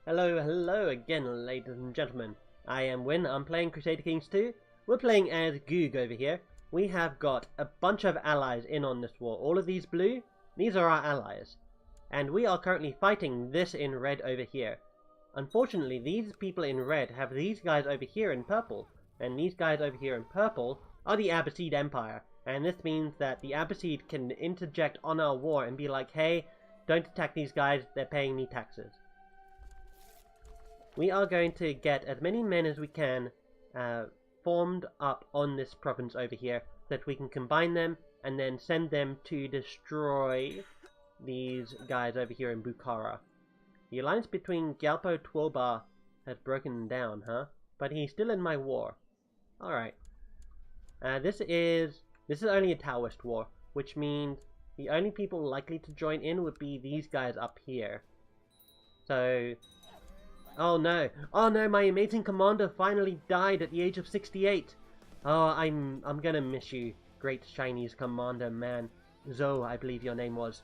Hello again, ladies and gentlemen. I am Wynn, I'm playing Crusader Kings 2. We're playing as Goog over here. We have got a bunch of allies in on this war. All of these blue, these are our allies. And we are currently fighting this in red over here. Unfortunately, these people in red have these guys over here in purple. And these guys over here in purple are the Abbasid Empire. And this means that the Abbasid can interject on our war and be like, hey, don't attack these guys, they're paying me taxes. We are going to get as many men as we can formed up on this province over here, so that we can combine them and then send them to destroy these guys over here in Bukhara. The alliance between Gyalpo Twelba has broken down, huh? But he's still in my war. Alright. This is only a Taoist war, which means the only people likely to join in would be these guys up here. So... Oh no, my amazing commander finally died at the age of 68. Oh, I'm gonna miss you, great Chinese commander, man. Zhou, I believe your name was.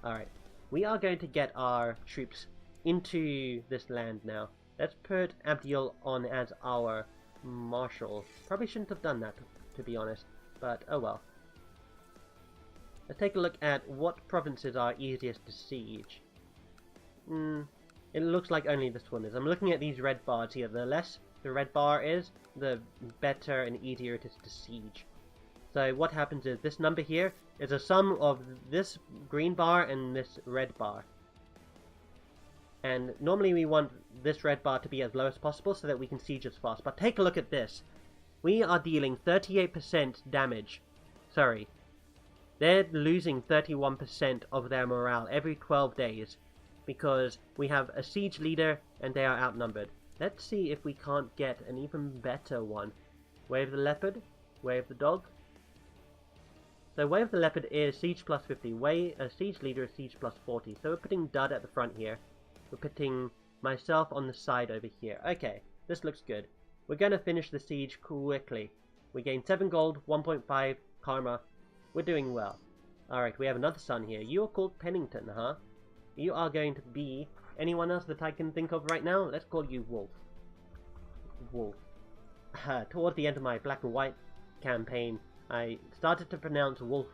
Alright, we are going to get our troops into this land now. Let's put Abdiel on as our marshal. Probably shouldn't have done that, to be honest, but oh well. Let's take a look at what provinces are easiest to siege. It looks like only this one is. I'm looking at these red bars here. The less the red bar is, the better and easier it is to siege. So what happens is this number here is a sum of this green bar and this red bar. And normally we want this red bar to be as low as possible so that we can siege as fast. But take a look at this. We are dealing 38% damage. Sorry. They're losing 31% of their morale every 12 days. Because we have a siege leader and they are outnumbered. Let's see if we can't get an even better one. Way of the Leopard, Way of the Dog. So Way of the Leopard is siege plus 50, siege leader is siege plus 40. So we're putting Dud at the front here. We're putting myself on the side over here. Okay, this looks good. We're going to finish the siege quickly. We gain 7 gold, 1.5 karma. We're doing well. Alright, we have another son here. You are called Pennington, huh? You are going to be anyone else that I can think of right now. Let's call you Wolf. Wolf. Towards the end of my black and white campaign, I started to pronounce Wolf,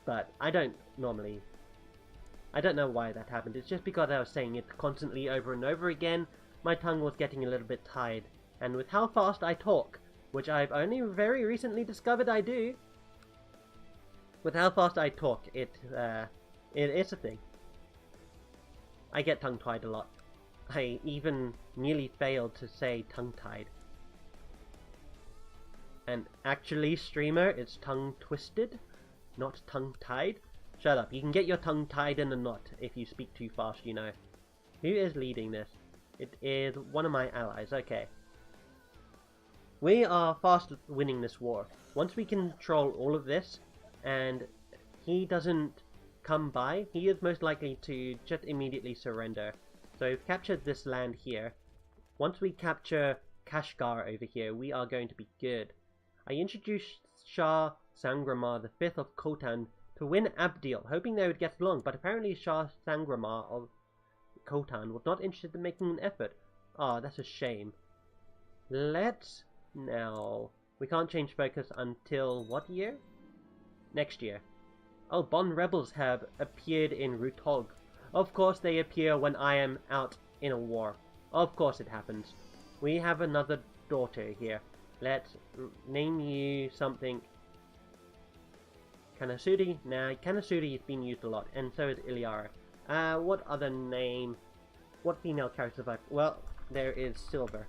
but I don't know why that happened. It's just because I was saying it constantly over and over again. My tongue was getting a little bit tired, and with how fast I talk, which I've only very recently discovered I do, with how fast I talk, it's a thing. I get tongue-tied a lot. I even nearly failed to say tongue-tied. And actually, streamer, it's tongue-twisted, not tongue-tied. Shut up, you can get your tongue tied in a knot if you speak too fast, you know. Who is leading this? It is one of my allies, okay. We are fast winning this war. Once we control all of this, and he doesn't come by, he is most likely to just immediately surrender. So we've captured this land here. Once we capture Kashgar over here, we are going to be good. I introduced Shah Sangramar V of Khotan to win Abdiel, hoping they would get along, but apparently Shah Sangramar of Khotan was not interested in making an effort. Ah, that's a shame. Let's now... We can't change focus until what year? Next year. Oh, Bon rebels have appeared in Rutog. Of course they appear when I am out in a war. Of course it happens. We have another daughter here. Let's name you something. Kanasuri? Nah, Kanasuri has been used a lot, and so is Iliara. What other name? What female characters have I... Well, there is Silver.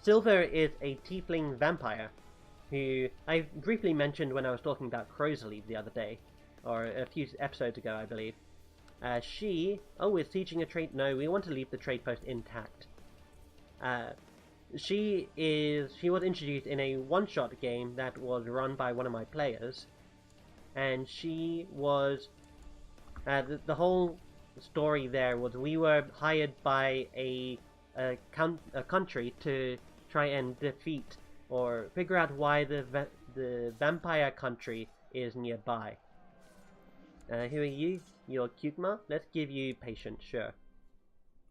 Silver is a tiefling vampire, who I briefly mentioned when I was talking about Crow's Leave the other day, or a few episodes ago, I believe. She... Oh, we're sieging a trade... No, we want to leave the trade post intact. She was introduced in a one-shot game that was run by one of my players, and she was... the whole story there was we were hired by a country to try and defeat or figure out why the vampire country is nearby. Who are you? You're Kukma. Let's give you Patient, sure.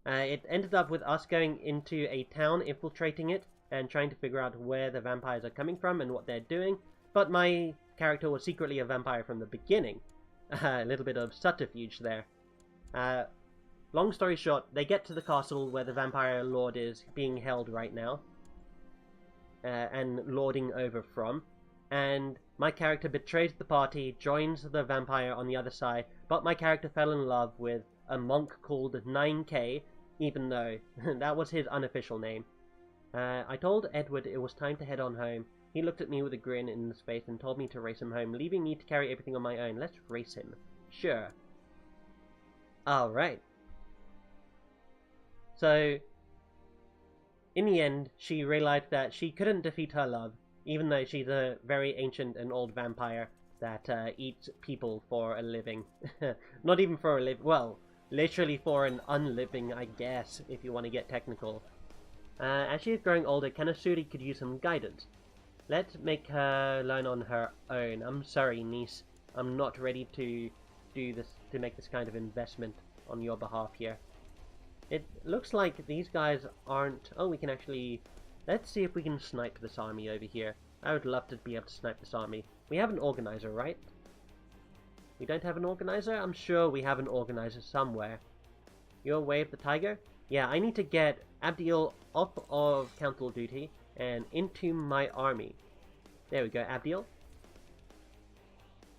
It ended up with us going into a town, infiltrating it, and trying to figure out where the vampires are coming from and what they're doing. But my character was secretly a vampire from the beginning. A little bit of subterfuge there. Long story short, they get to the castle where the vampire lord is being held right now. And lording over from. And my character betrays the party, joins the vampire on the other side, but my character fell in love with a monk called 9K, even though that was his unofficial name. I told Edward it was time to head on home. He looked at me with a grin in his face and told me to race him home, leaving me to carry everything on my own. Let's race him. Sure. Alright. So, in the end, she realized that she couldn't defeat her love, even though she's a very ancient and old vampire that eats people for a living. Not even for a living, well, literally for an unliving, I guess, if you want to get technical. As she is growing older, Kanasuri could use some guidance. Let's make her learn on her own. I'm sorry, niece. I'm not ready to do this, to make this kind of investment on your behalf here. It looks like these guys aren't... Oh, we can actually... Let's see if we can snipe this army over here. I would love to be able to snipe this army. We have an organizer, right? We don't have an organizer? I'm sure we have an organizer somewhere. You're Wave the Tiger? Yeah, I need to get Abdiel off of council duty and into my army. There we go, Abdiel.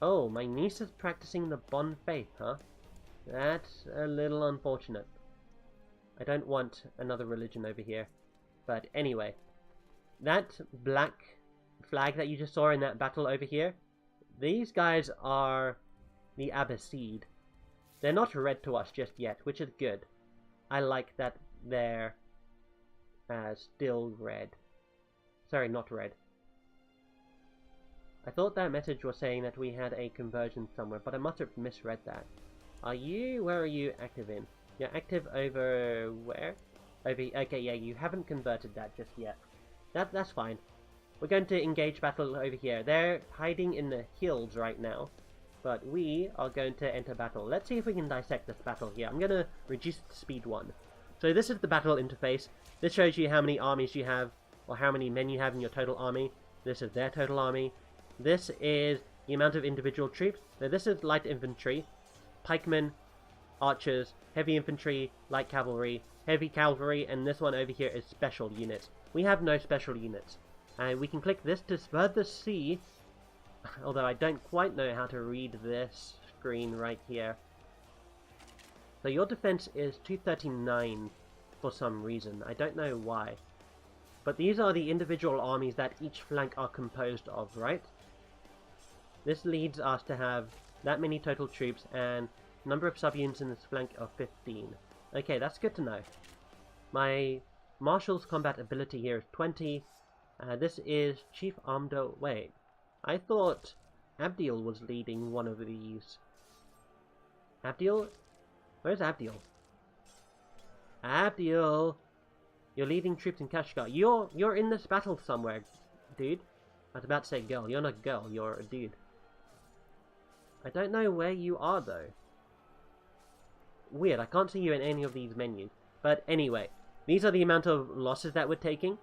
Oh, my niece is practicing the Bon Faith, huh? That's a little unfortunate. I don't want another religion over here. But anyway, that black flag that you just saw in that battle over here, these guys are the Abbasid. They're not red to us just yet, which is good. I like that they're still red. Sorry, not red. I thought that message was saying that we had a conversion somewhere, but I must have misread that. Where are you active in? You're active over where? Okay, yeah, you haven't converted that just yet. That's fine. We're going to engage battle over here. They're hiding in the hills right now, but we are going to enter battle. Let's see if we can dissect this battle here. I'm going to reduce it to speed 1. So this is the battle interface. This shows you how many armies you have, or how many men you have in your total army. This is their total army. This is the amount of individual troops. So this is light infantry, pikemen, archers, heavy infantry, light cavalry, heavy cavalry, and this one over here is special units. We have no special units. And we can click this to further see, although I don't quite know how to read this screen right here. So your defense is 239 for some reason. I don't know why. But these are the individual armies that each flank are composed of, right? This leads us to have that many total troops and number of subunits in this flank of 15. Okay, that's good to know. My Marshal's combat ability here is 20. This is Chief Amdo. Wait, I thought Abdiel was leading one of these. Abdiel? Where's Abdiel? Abdiel! You're leading troops in Kashgar. You're in this battle somewhere, dude. I was about to say girl. You're not a girl, you're a dude. I don't know where you are, though. Weird, I can't see you in any of these menus. But anyway, these are the amount of losses that we're taking.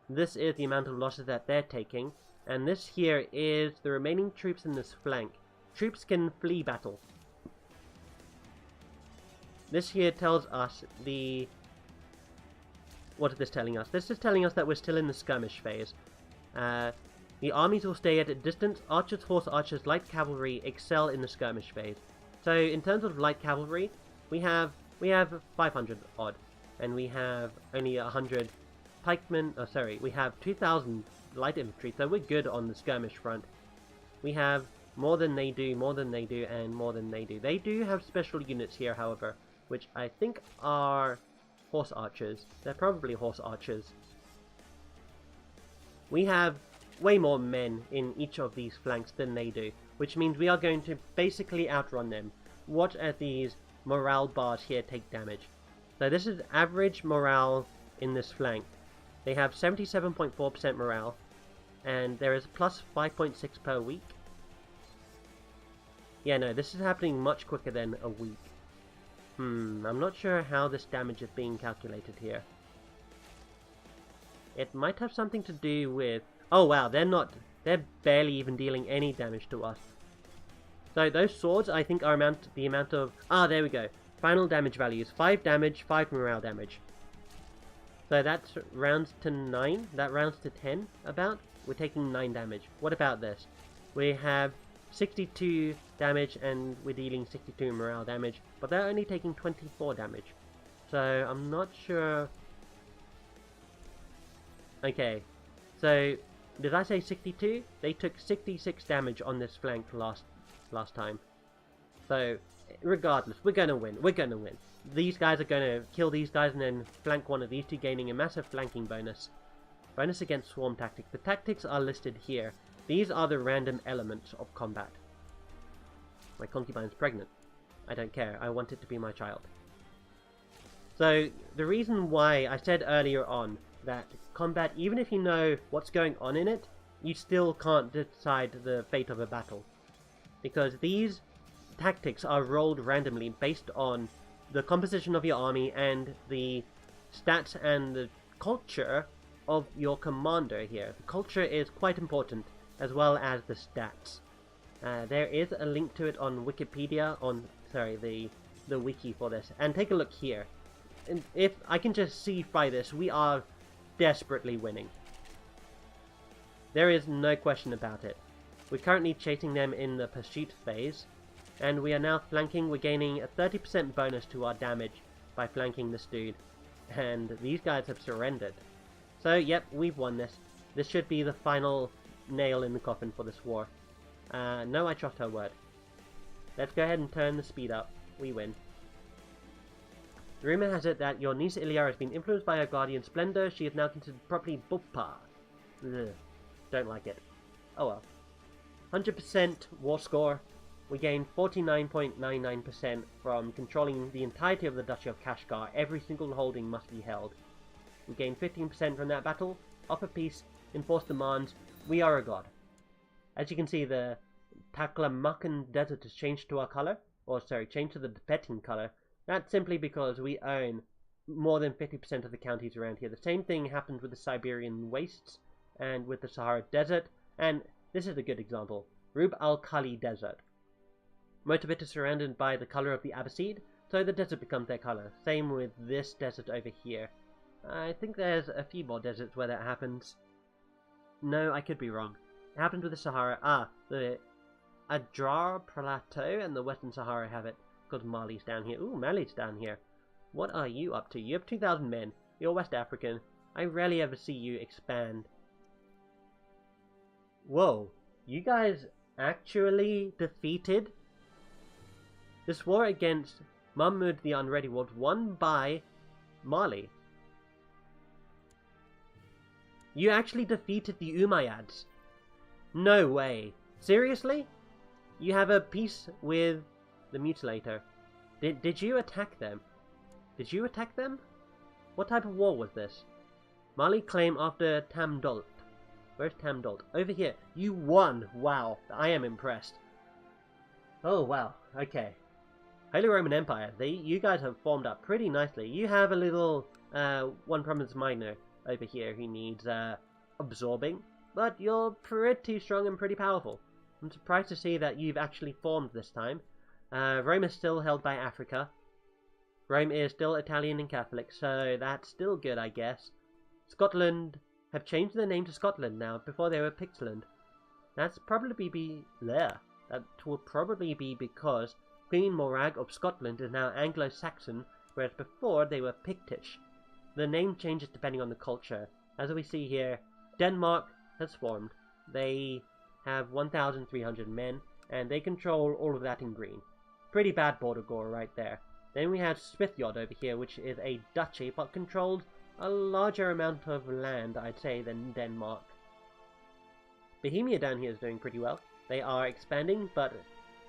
This is the amount of losses that they're taking. And this here is the remaining troops in this flank. Troops can flee battle. This here tells us the... What is this telling us? This is telling us that we're still in the skirmish phase. The armies will stay at a distance. Archers, horse archers, light cavalry excel in the skirmish phase. So in terms of light cavalry, we have 500 odd, and we have only 100 pikemen. Oh, sorry, we have 2,000 light infantry. So we're good on the skirmish front. We have more than they do, more than they do, and more than they do. They do have special units here, however, which I think are horse archers. They're probably horse archers. We have way more men in each of these flanks than they do, which means we are going to basically outrun them. Watch as these morale bars here take damage. So this is average morale in this flank. They have 77.4% morale, and there is plus 5.6 per week. Yeah, no, this is happening much quicker than a week. I'm not sure how this damage is being calculated here. It might have something to do with... Oh wow, they're barely even dealing any damage to us. So those swords, I think, are the amount of... Ah, there we go. Final damage values. 5 damage, 5 morale damage. So that rounds to 9. That rounds to 10, about. We're taking 9 damage. What about this? We have 62 damage, and we're dealing 62 morale damage. But they're only taking 24 damage. So, I'm not sure... Okay. So, did I say 62? They took 66 damage on this flank last time. So, regardless, we're gonna win. We're gonna win. These guys are gonna kill these guys and then flank one of these two, gaining a massive flanking bonus. Bonus against swarm tactics. The tactics are listed here. These are the random elements of combat. My concubine's pregnant. I don't care. I want it to be my child. So, the reason why I said earlier on that combat, even if you know what's going on in it, you still can't decide the fate of a battle. Because these tactics are rolled randomly based on the composition of your army and the stats and the culture of your commander here. The culture is quite important, as well as the stats. There is a link to it on Wikipedia, the wiki for this. And take a look here. And if I can just see by this, we are desperately winning. There is no question about it. We're currently chasing them in the pursuit phase, and we are now flanking. We're gaining a 30% bonus to our damage by flanking this dude, and these guys have surrendered. So, yep, we've won this. This should be the final nail in the coffin for this war. No, I trust her word. Let's go ahead and turn the speed up. We win. The rumor has it that your niece Ilyara has been influenced by her guardian Splendor. She is now considered properly Buppa. Ugh, don't like it. Oh well. 100% war score. We gain 49.99% from controlling the entirety of the Duchy of Kashgar. Every single holding must be held. We gain 15% from that battle. Offer peace. Enforce demands. We are a god. As you can see, the Taklamakan Desert has changed to our color. Or sorry, changed to the Tibetan color. That's simply because we own more than 50% of the counties around here. The same thing happened with the Siberian wastes and with the Sahara Desert. And this is a good example. Rub al-Khali Desert. Most of it is surrounded by the color of the Abbasid, so the desert becomes their color. Same with this desert over here. I think there's a few more deserts where that happens. No, I could be wrong. It happened with the Sahara. The Adrar Plateau and the Western Sahara have it, because Mali's down here. Ooh, Mali's down here. What are you up to? You have 2,000 men. You're West African. I rarely ever see you expand. Whoa, you guys actually defeated? This war against Mahmud the Unready was won by Mali. You actually defeated the Umayyads. No way. Seriously? You have a peace with the Mutilator. Did you attack them? Did you attack them? What type of war was this? Mali claim after Tamdolt. Where's Tamdolt? Over here. You won! Wow, I am impressed. Oh wow, okay. Holy Roman Empire, you guys have formed up pretty nicely. You have a little one province minor over here who needs absorbing, but you're pretty strong and pretty powerful. I'm surprised to see that you've actually formed this time. Rome is still held by Africa. Rome is still Italian and Catholic, so that's still good, I guess. Scotland have changed their name to Scotland now. Before they were Pixland. That will probably be because Queen Morag of Scotland is now Anglo-Saxon, whereas before they were Pictish. The name changes depending on the culture. As we see here, Denmark has formed. They have 1,300 men, and they control all of that in green. Pretty bad border gore right there. Then we have Svithjod over here, which is a duchy, but controls a larger amount of land, I'd say, than Denmark. Bohemia down here is doing pretty well. They are expanding, but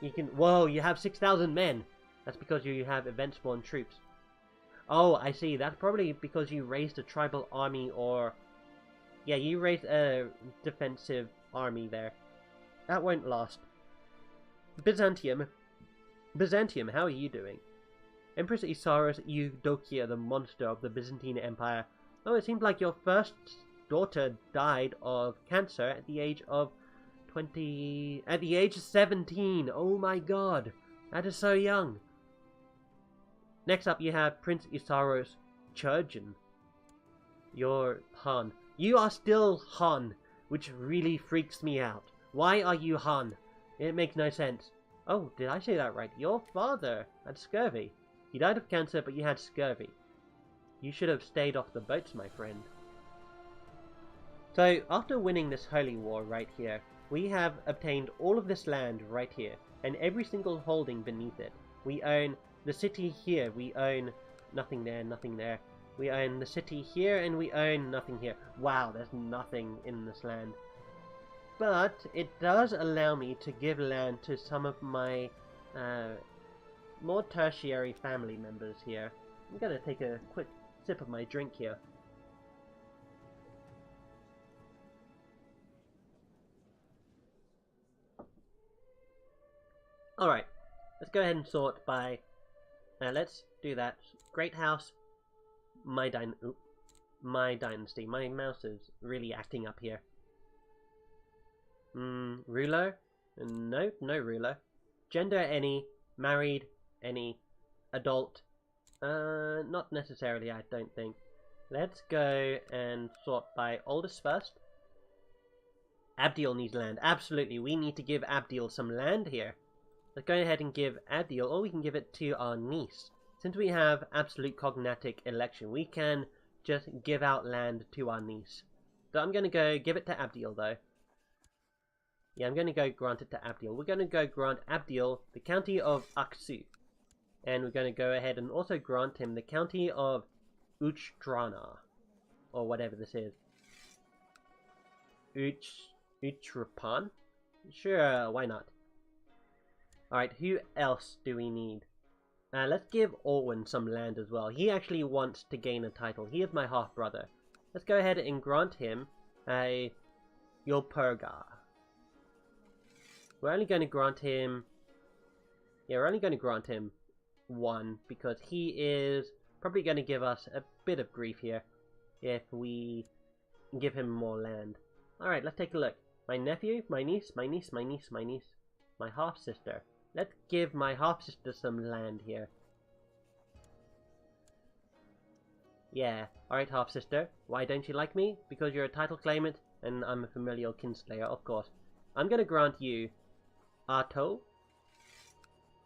you can... Whoa, you have 6,000 men! That's because you have event-spawn troops. Oh, I see. That's probably because you raised a tribal army, or... Yeah, you raised a defensive army there. That won't last. Byzantium. Byzantium, how are you doing? Empress Isaris Eudokia, the monster of the Byzantine Empire. Oh, it seems like your first daughter died of cancer at the age of 17. Oh my god, that is so young. Next up you have Prince Isaros Churgeon. You're Han. You are still Han, which really freaks me out. Why are you Han? It makes no sense. Oh, did I say that right? Your father had scurvy. He died of cancer, but you had scurvy. You should have stayed off the boats, my friend. So, after winning this holy war right here, we have obtained all of this land right here, and every single holding beneath it. We own the city here, we own nothing there, nothing there. We own the city here, and we own nothing here. Wow, there's nothing in this land. But it does allow me to give land to some of my more tertiary family members here. I'm gonna take a quick sip of my drink here. Alright, let's go ahead and sort by... let's do that. Great House, my dynasty. My mouse is really acting up here. Ruler? No, no ruler. Gender any. Married any. Adult? Not necessarily, I don't think. Let's go and sort by oldest first. Abdiel needs land. Absolutely, we need to give Abdiel some land here. Let's go ahead and give Abdiel, or we can give it to our niece. Since we have absolute cognatic election, we can just give out land to our niece. So I'm going to go give it to Abdiel, though. Yeah, I'm going to go grant it to Abdiel. We're going to go grant Abdiel the county of Aksu. And we're going to go ahead and also grant him the county of Uchtrana. Or whatever this is. Utrapan? Sure, why not? Alright, who else do we need? Let's give Orwin some land as well. He actually wants to gain a title. He is my half-brother. Let's go ahead and grant him a Yolpurga. We're only going to grant him... Yeah, we're only going to grant him one, because he is probably going to give us a bit of grief here if we give him more land. Alright, let's take a look. My nephew, my niece, my niece, my niece, my niece, my half-sister. Let's give my half-sister some land here. Yeah, alright half-sister. Why don't you like me? Because you're a title claimant, and I'm a familial kinslayer, of course. I'm gonna grant you Arto.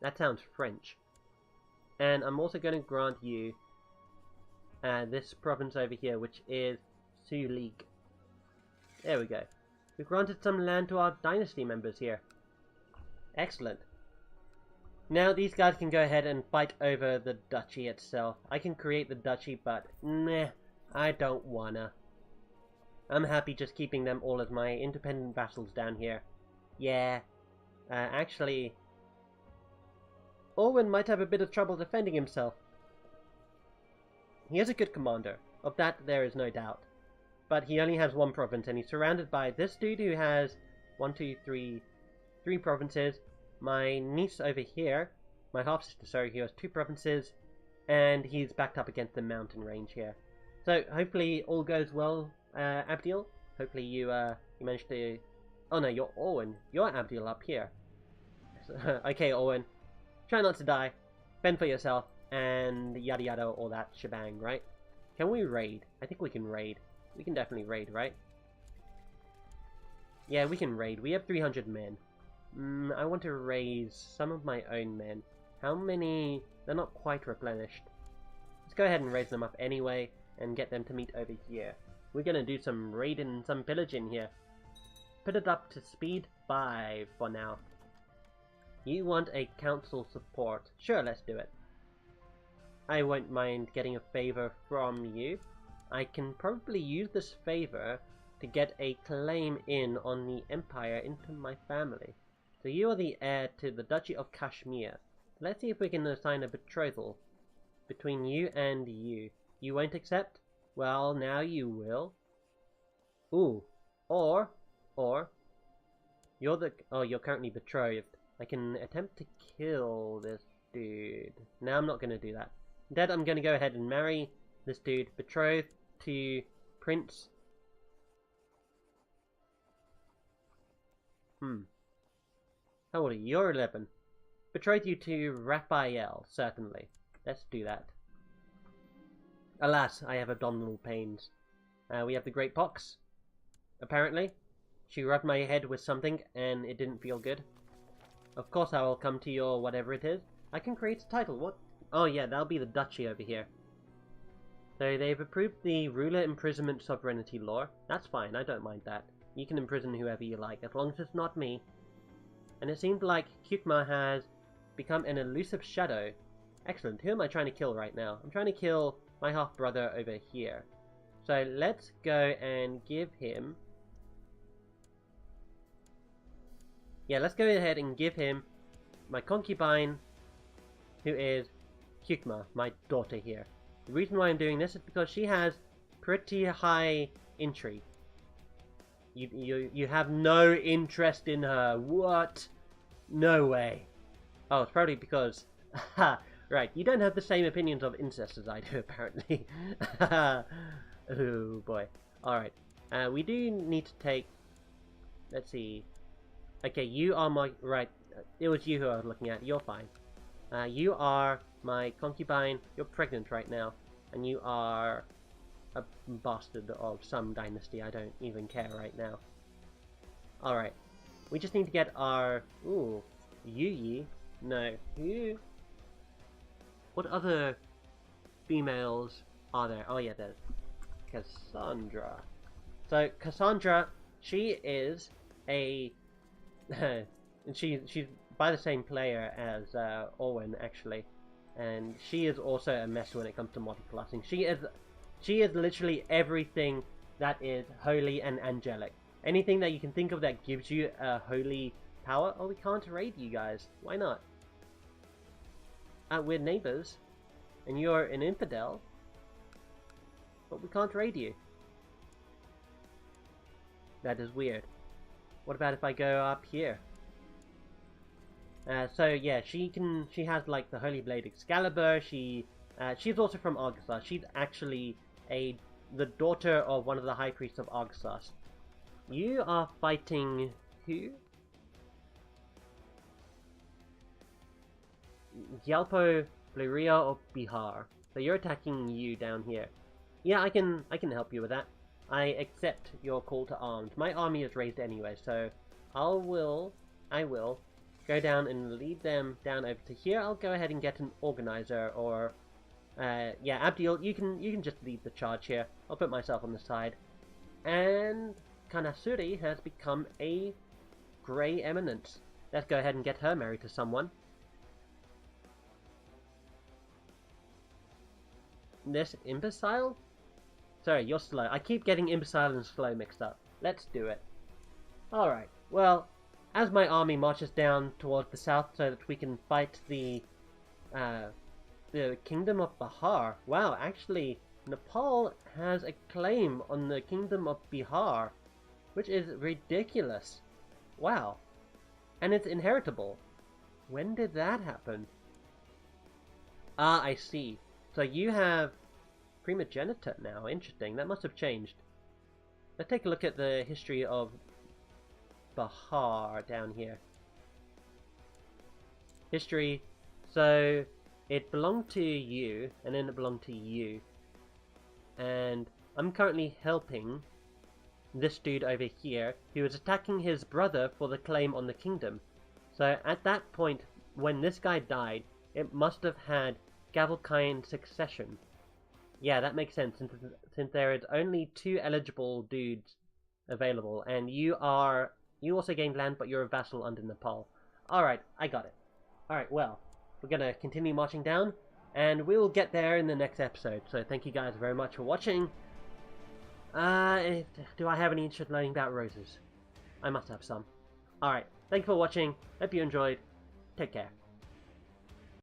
That sounds French. And I'm also gonna grant you this province over here, which is Sulig. There we go. We've granted some land to our dynasty members here. Excellent. Now these guys can go ahead and fight over the duchy itself. I can create the duchy, but meh, I don't wanna. I'm happy just keeping them all as my independent vassals down here. Yeah, actually, Orwin might have a bit of trouble defending himself. He is a good commander, of that there is no doubt. But he only has one province, and he's surrounded by this dude who has three provinces. My niece over here, my half-sister, sorry, he has 2 provinces, and he's backed up against the mountain range here. So hopefully all goes well, Abdiel. Hopefully you managed to... Oh no, you're Orwin. You're Abdiel up here. Okay, Orwin. Try not to die. Fend for yourself, and yada yada, all that shebang, right? Can we raid? I think we can raid. We can definitely raid, right? Yeah, we can raid. We have 300 men. I want to raise some of my own men. How many? They're not quite replenished. Let's go ahead and raise them up anyway, and get them to meet over here. We're gonna do some raiding and some pillaging here. Put it up to speed 5 for now. You want a council support. Sure, let's do it. I won't mind getting a favor from you. I can probably use this favor to get a claim in on the empire into my family. So you are the heir to the Duchy of Kashmir. Let's see if we can assign a betrothal between you and you. You won't accept? Well, now you will. Ooh. Or, you're currently betrothed. I can attempt to kill this dude. No, I'm not going to do that. Instead, I'm going to go ahead and marry this dude, betrothed to Prince. How old are you? You're 11. Betrothed you to Raphael, certainly. Let's do that. Alas, I have abdominal pains. We have the Great Pox. Apparently, she rubbed my head with something and it didn't feel good. Of course I will come to your whatever it is. I can create a title. What? Oh yeah, that'll be the Duchy over here. So they've approved the ruler imprisonment sovereignty law. That's fine, I don't mind that. You can imprison whoever you like, as long as it's not me. And it seems like Kyukma has become an elusive shadow. Excellent. Who am I trying to kill right now? I'm trying to kill my half-brother over here. So let's go and give him... Yeah, let's go ahead and give him my concubine, who is Kyukma, my daughter here. The reason why I'm doing this is because she has pretty high intrigue. You have no interest in her. What? No way. Oh, it's probably because... right, you don't have the same opinions of incest as I do, apparently. Oh, boy. Alright. We do need to take... Let's see. Okay, you are my... Right, it was you who I was looking at. You're fine. You are my concubine. You're pregnant right now. And you are... a bastard of some dynasty. I don't even care right now. Alright. We just need to get our... Ooh. Yi? No. You? What other females are there? Oh yeah, there's Cassandra. So, Cassandra, she is a... and she's by the same player as Wynn, actually. And she is also a mess when it comes to multiclassing. She is literally everything that is holy and angelic. Anything that you can think of that gives you a holy power. Oh, we can't raid you guys. Why not? We're neighbors. And you're an infidel. But we can't raid you. That is weird. What about if I go up here? So yeah, she has like the Holy Blade Excalibur. She's also from Argosas. She's actually the daughter of one of the High Priests of Argosas. You are fighting who? Gyalpo, Bluria, or Bihar. So you're attacking you down here. Yeah, I can help you with that. I accept your call to arms. My army is raised anyway, so I will go down and lead them down over to here. I'll go ahead and get an organizer, or yeah, Abdiel, you can just lead the charge here. I'll put myself on the side. And Kanasuri has become a grey eminence. Let's go ahead and get her married to someone. This imbecile? Sorry, you're slow. I keep getting imbecile and slow mixed up. Let's do it. Alright, well, as my army marches down towards the south so that we can fight the Kingdom of Bihar. Wow, actually, Nepal has a claim on the Kingdom of Bihar, which is ridiculous. Wow. And it's inheritable. When did that happen? Ah, I see. So you have primogeniture now. Interesting. That must have changed. Let's take a look at the history of Bihar down here. History. So it belonged to you, and then it belonged to you. And I'm currently helping this dude over here, who is attacking his brother for the claim on the kingdom. So at that point, when this guy died, it must have had Gavelkind succession. Yeah, that makes sense, since there is only 2 eligible dudes available, and you also gained land, but you're a vassal under Nepal. Alright, I got it. Alright, well, we're gonna continue marching down, and we'll get there in the next episode. So thank you guys very much for watching. Do I have any interest in learning about roses? I must have some. Alright, thank you for watching. Hope you enjoyed. Take care.